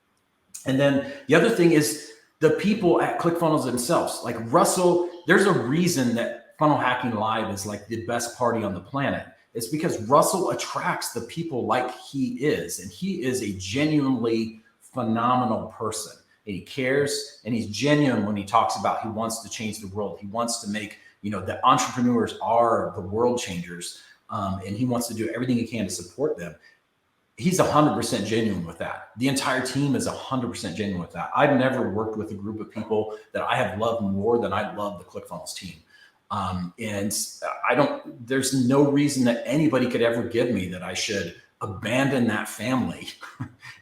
[SPEAKER 4] And then the other thing is, the people at ClickFunnels themselves, like Russell, there's a reason that Funnel Hacking Live is like the best party on the planet. It's because Russell attracts the people like he is, and he is a genuinely phenomenal person. And he cares, and he's genuine when he talks about he wants to change the world. He wants to make, the entrepreneurs are the world changers, and he wants to do everything he can to support them. He's 100% genuine with that. The entire team is 100% genuine with that. I've never worked with a group of people that I have loved more than I love the ClickFunnels team. And there's no reason that anybody could ever give me that I should abandon that family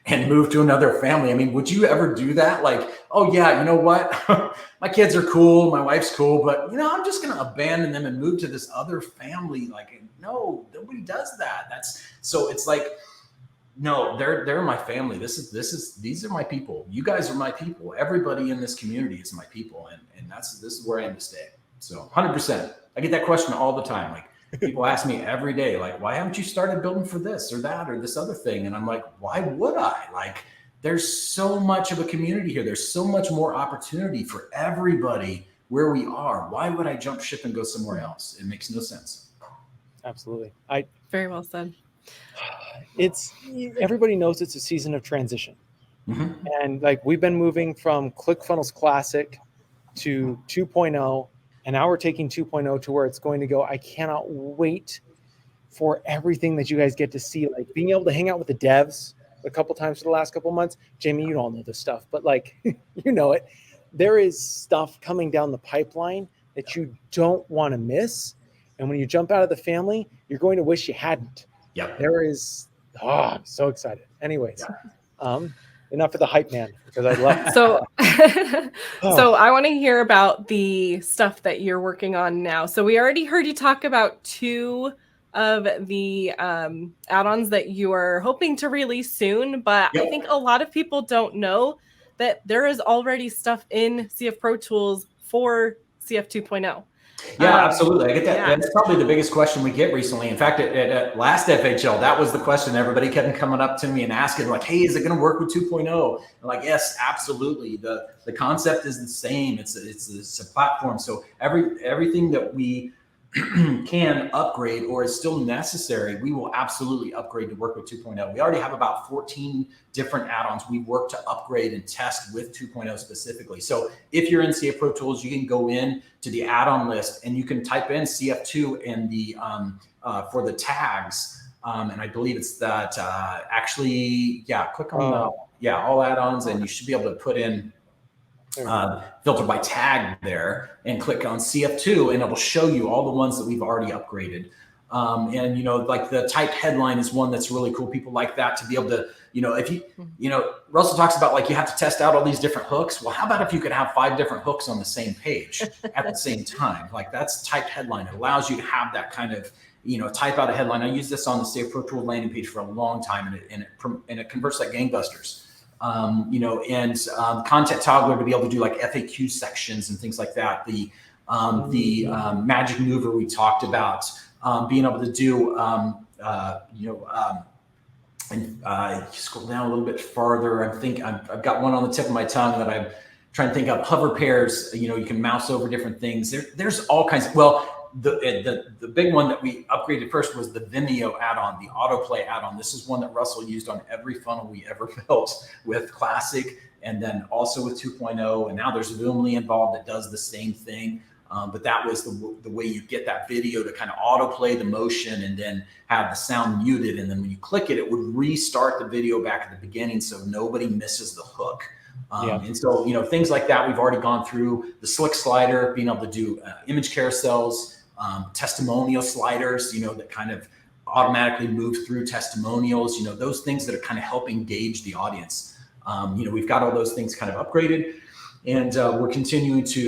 [SPEAKER 4] and move to another family. I mean, would you ever do that? Like, oh yeah, you know what? My kids are cool, my wife's cool, but I'm just going to abandon them and move to this other family. Like, no, nobody does that. So it's like, no, they're my family. These are my people. You guys are my people. Everybody in this community is my people. And this is where I am to stay. So 100%. I get that question all the time. Like, people ask me every day, like, why haven't you started building for this or that or this other thing? And I'm like, why would I? Like, there's so much of a community here. There's so much more opportunity for everybody where we are. Why would I jump ship and go somewhere else? It makes no sense.
[SPEAKER 3] Absolutely.
[SPEAKER 1] Very well said.
[SPEAKER 3] Everybody knows it's a season of transition.
[SPEAKER 4] Mm-hmm.
[SPEAKER 3] And like, we've been moving from ClickFunnels Classic to 2.0, and now we're taking 2.0 to where it's going to go. I cannot wait for everything that you guys get to see, like being able to hang out with the devs a couple times for the last couple months. Jamie, you all know this stuff, but like, you know it. There is stuff coming down the pipeline that you don't want to miss. And when you jump out of the family, you're going to wish you hadn't.
[SPEAKER 4] Yep.
[SPEAKER 3] There is, I'm so excited. Anyways, enough of the hype man, because I love it.
[SPEAKER 1] So I want to hear about the stuff that you're working on now. So we already heard you talk about 2 of the add-ons that you are hoping to release soon, but I think a lot of people don't know that there is already stuff in CF Pro Tools for CF 2.0.
[SPEAKER 4] Yeah, absolutely. I get that.
[SPEAKER 1] Yeah.
[SPEAKER 4] That's probably the biggest question we get recently. In fact, at last FHL, that was the question everybody kept coming up to me and asking, like, hey, is it going to work with 2.0? I'm like, yes, absolutely. The concept is the same. It's a platform. So everything that we can upgrade or is still necessary, we will absolutely upgrade to work with 2.0. We already have about 14 different add-ons we work to upgrade and test with 2.0 specifically. So if you're in CF Pro Tools, you can go in to the add-on list and you can type in CF2 and the for the tags. And I believe it's that actually, yeah, click on all add-ons and you should be able to put in filter by tag there and click on CF2 and it'll show you all the ones that we've already upgraded. And, you know, like the type headline is one that's really cool. People like that to be able to, you know, if you know, Russell talks about like you have to test out all these different hooks. Well, how about if you could have 5 different hooks on the same page at the same time? Like that's type headline. It allows you to have that kind of, you know, type out a headline. I use this on the CF Pro Tools landing page for a long time and it converts like gangbusters. You know, and content toggler to be able to do like FAQ sections and things like that. The magic mover we talked about, being able to do, you know, and scroll down a little bit farther. I've got one on the tip of my tongue that I'm trying to think of. Hover pairs. You know, you can mouse over different things. There's all kinds of, well, the big one that we upgraded first was the Vimeo add-on, the autoplay add-on. This is one that Russell used on every funnel we ever built with Classic and then also with 2.0. And now there's Voomly involved that does the same thing. But that was the way you get that video to kind of autoplay the motion and then have the sound muted. And then when you click it, it would restart the video back at the beginning so nobody misses the hook. And so, you know, things like that, we've already gone through. The slick slider, being able to do image carousels, testimonial sliders, you know, that kind of automatically move through testimonials, you know, those things that are kind of helping gauge the audience. You know, we've got all those things kind of upgraded and we're continuing to,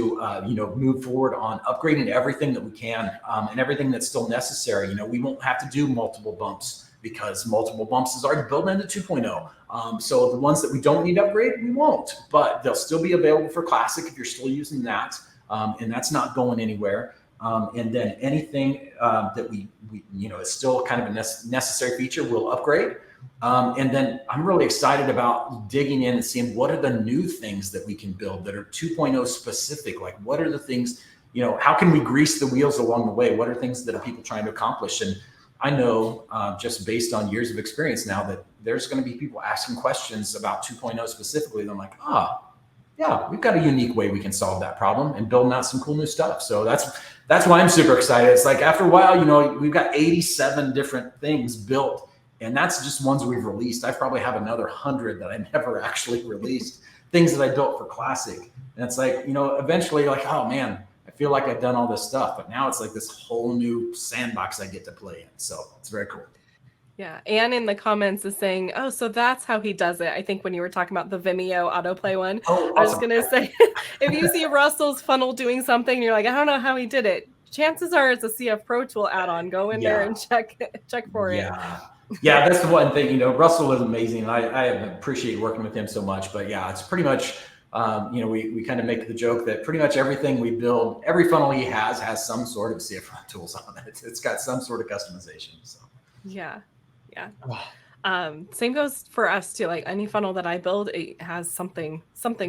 [SPEAKER 4] you know, move forward on upgrading everything that we can and everything that's still necessary. You know, we won't have to do multiple bumps because multiple bumps is already built into 2.0. So the ones that we don't need to upgrade, we won't, but they'll still be available for Classic if you're still using that. And that's not going anywhere. And then anything that we you know, is still kind of a necessary feature, we'll upgrade. And then I'm really excited about digging in and seeing what are the new things that we can build that are 2.0 specific. Like what are the things, you know, how can we grease the wheels along the way? What are things that are people trying to accomplish? And I know just based on years of experience now that there's going to be people asking questions about 2.0 specifically. And I'm like, yeah, we've got a unique way we can solve that problem and building out some cool new stuff. So that's why I'm super excited. It's like after a while, you know, we've got 87 different things built and that's just ones we've released. I probably have another 100 that I never actually released, things that I built for Classic. And it's like, you know, eventually you're like, oh man, I feel like I've done all this stuff, but now it's like this whole new sandbox I get to play in. So it's very cool.
[SPEAKER 1] Yeah. Anne in the comments is saying, oh, so that's how he does it. I think when you were talking about the Vimeo autoplay one,
[SPEAKER 4] awesome.
[SPEAKER 1] I was going to say, if you see Russell's funnel doing something, and you're like, I don't know how he did it. Chances are it's a CF Pro Tool add-on. Go in there and check for it.
[SPEAKER 4] Yeah, that's the one thing, you know, Russell is amazing. I appreciate working with him so much, but yeah, it's pretty much, you know, we kind of make the joke that pretty much everything we build, every funnel he has some sort of CF Pro Tools on it. It's got some sort of customization. So.
[SPEAKER 1] Yeah. Same goes for us too. Like any funnel that I build, it has something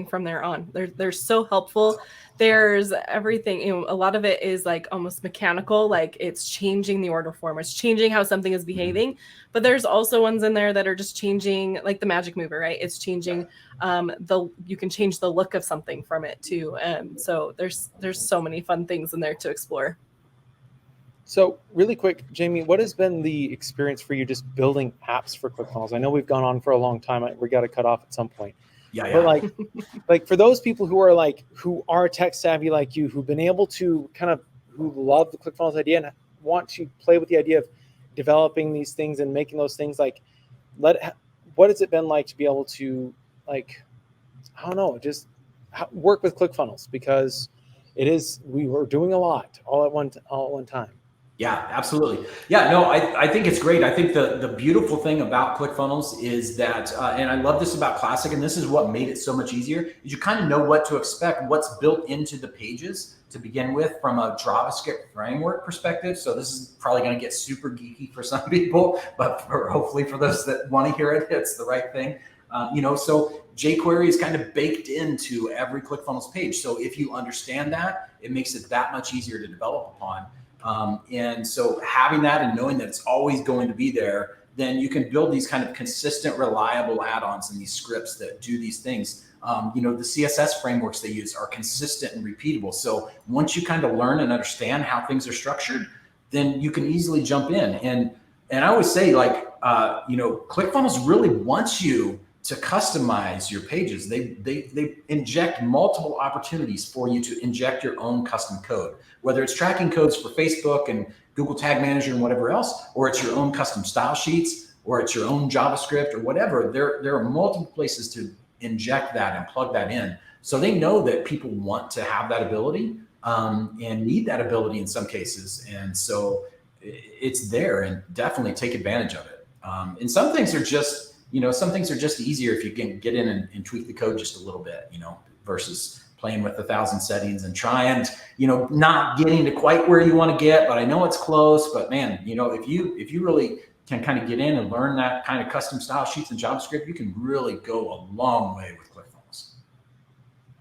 [SPEAKER 1] from there on. They're so helpful. There's everything, you know, a lot of it is like almost mechanical, like it's changing the order form, it's changing how something is behaving. But there's also ones in there that are just changing, like the magic mover, right? It's changing you can change the look of something from it too. So there's so many fun things in there to explore.
[SPEAKER 3] So really quick, Jamie, what has been the experience for you just building apps for ClickFunnels? I know we've gone on for a long time. We got to cut off at some point.
[SPEAKER 4] Yeah.
[SPEAKER 3] But like for those people who are tech savvy like you, who've been able to who love the ClickFunnels idea and want to play with the idea of developing these things and making those things, like, what has it been like to be able to, like, I don't know, just work with ClickFunnels? Because we were doing a lot all at one time.
[SPEAKER 4] Yeah, absolutely. Yeah, no, I think it's great. I think the beautiful thing about ClickFunnels is that, and I love this about Classic, and this is what made it so much easier, is you kind of know what to expect, what's built into the pages to begin with from a JavaScript framework perspective. So this is probably going to get super geeky for some people, but hopefully for those that want to hear it, it's the right thing. So jQuery is kind of baked into every ClickFunnels page. So if you understand that, it makes it that much easier to develop upon. And so having that and knowing that it's always going to be there, then you can build these kind of consistent, reliable add-ons and these scripts that do these things. The CSS frameworks they use are consistent and repeatable. So once you kind of learn and understand how things are structured, then you can easily jump in. And I always say, ClickFunnels really wants you to customize your pages. They inject multiple opportunities for you to inject your own custom code, whether it's tracking codes for Facebook and Google Tag Manager and whatever else, or it's your own custom style sheets, or it's your own JavaScript or whatever. There are multiple places to inject that and plug that in. So they know that people want to have that ability and need that ability in some cases. And so it's there, and definitely take advantage of it. And some things are just, some things are just easier if you can get in and tweak the code just a little bit, versus playing with 1,000 settings and trying, not getting to quite where you want to get, but I know it's close. But man, if you really can kind of get in and learn that kind of custom style sheets and JavaScript, you can really go a long way with ClickFunnels.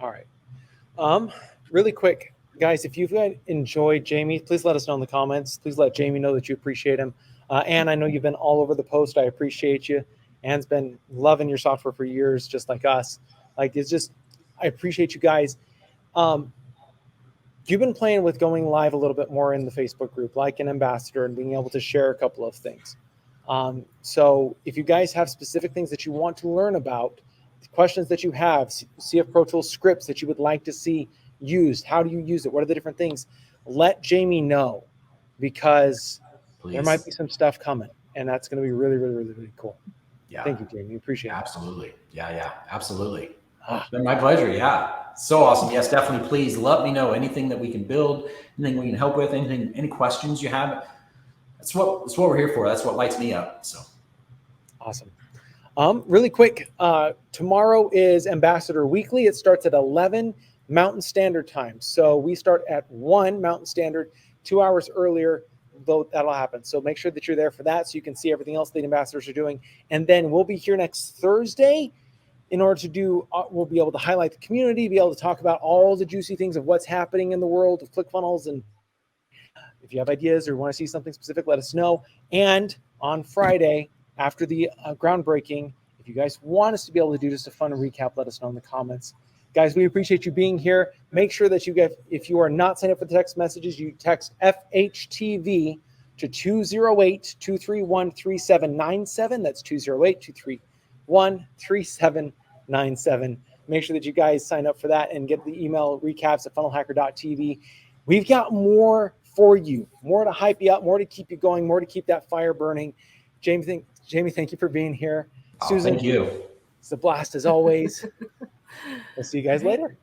[SPEAKER 3] All right. Really quick, guys, if you've enjoyed Jamie, please let us know in the comments. Please let Jamie know that you appreciate him. Ann, I know you've been all over the post. I appreciate you. Ann's been loving your software for years, just like us. I appreciate you guys. You've been playing with going live a little bit more in the Facebook group, like an ambassador, and being able to share a couple of things. So if you guys have specific things that you want to learn about, questions that you have, CF Pro Tools scripts that you would like to see used, how do you use it? What are the different things? Let Jamie know, because there might be some stuff coming, and that's going to be really, really, really, really cool.
[SPEAKER 4] Yeah.
[SPEAKER 3] Thank you, Jamie. Appreciate it.
[SPEAKER 4] Absolutely. Yeah, absolutely. It's been my pleasure. Yeah. So awesome. Yes, definitely. Please let me know anything that we can build, anything we can help with, any questions you have. That's what we're here for. That's what lights me up. So
[SPEAKER 3] awesome. Really quick, tomorrow is Ambassador Weekly. It starts at 11 Mountain Standard Time. So we start at 1 Mountain Standard, 2 hours earlier. Though that'll happen. So make sure that you're there for that so you can see everything else the ambassadors are doing. And then we'll be here next Thursday in order to do, we'll be able to highlight the community, be able to talk about all the juicy things of what's happening in the world of ClickFunnels. And if you have ideas or want to see something specific, let us know. And on Friday, after the groundbreaking, if you guys want us to be able to do just a fun recap, let us know in the comments. Guys, we appreciate you being here. Make sure that you get, if you are not signed up for the text messages, you text FHTV to 208-231-3797. That's 208-231-3797. Make sure that you guys sign up for that and get the email recaps at FunnelHacker.tv. We've got more for you, more to hype you up, more to keep you going, more to keep that fire burning. Jamie, thank you for being here. Susan,
[SPEAKER 4] thank you.
[SPEAKER 3] It's a blast as always. We'll see you guys later.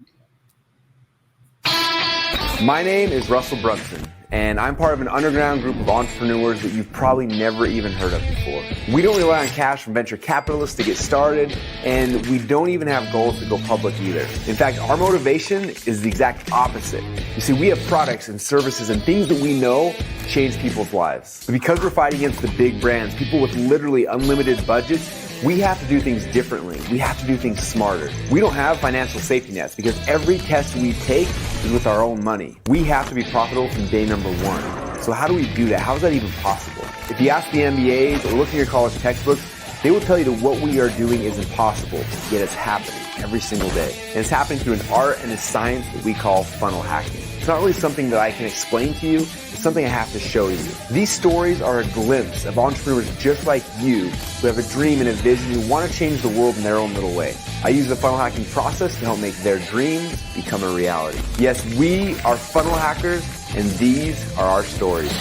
[SPEAKER 2] My name is Russell Brunson, and I'm part of an underground group of entrepreneurs that you've probably never even heard of before. We don't rely on cash from venture capitalists to get started, and we don't even have goals to go public either. In fact, our motivation is the exact opposite. You see, we have products and services and things that we know change people's lives. But because we're fighting against the big brands, people with literally unlimited budgets, we have to do things differently. We have to do things smarter. We don't have financial safety nets because every test we take is with our own money. We have to be profitable from day number one. So how do we do that? How is that even possible? If you ask the MBAs or look in your college textbooks, they will tell you that what we are doing is impossible, yet it's happening every single day. And it's happening through an art and a science that we call funnel hacking. It's not really something that I can explain to you. It's something I have to show you. These stories are a glimpse of entrepreneurs just like you who have a dream and a vision who want to change the world in their own little way. I use the funnel hacking process to help make their dreams become a reality. Yes, we are funnel hackers, and these are our stories.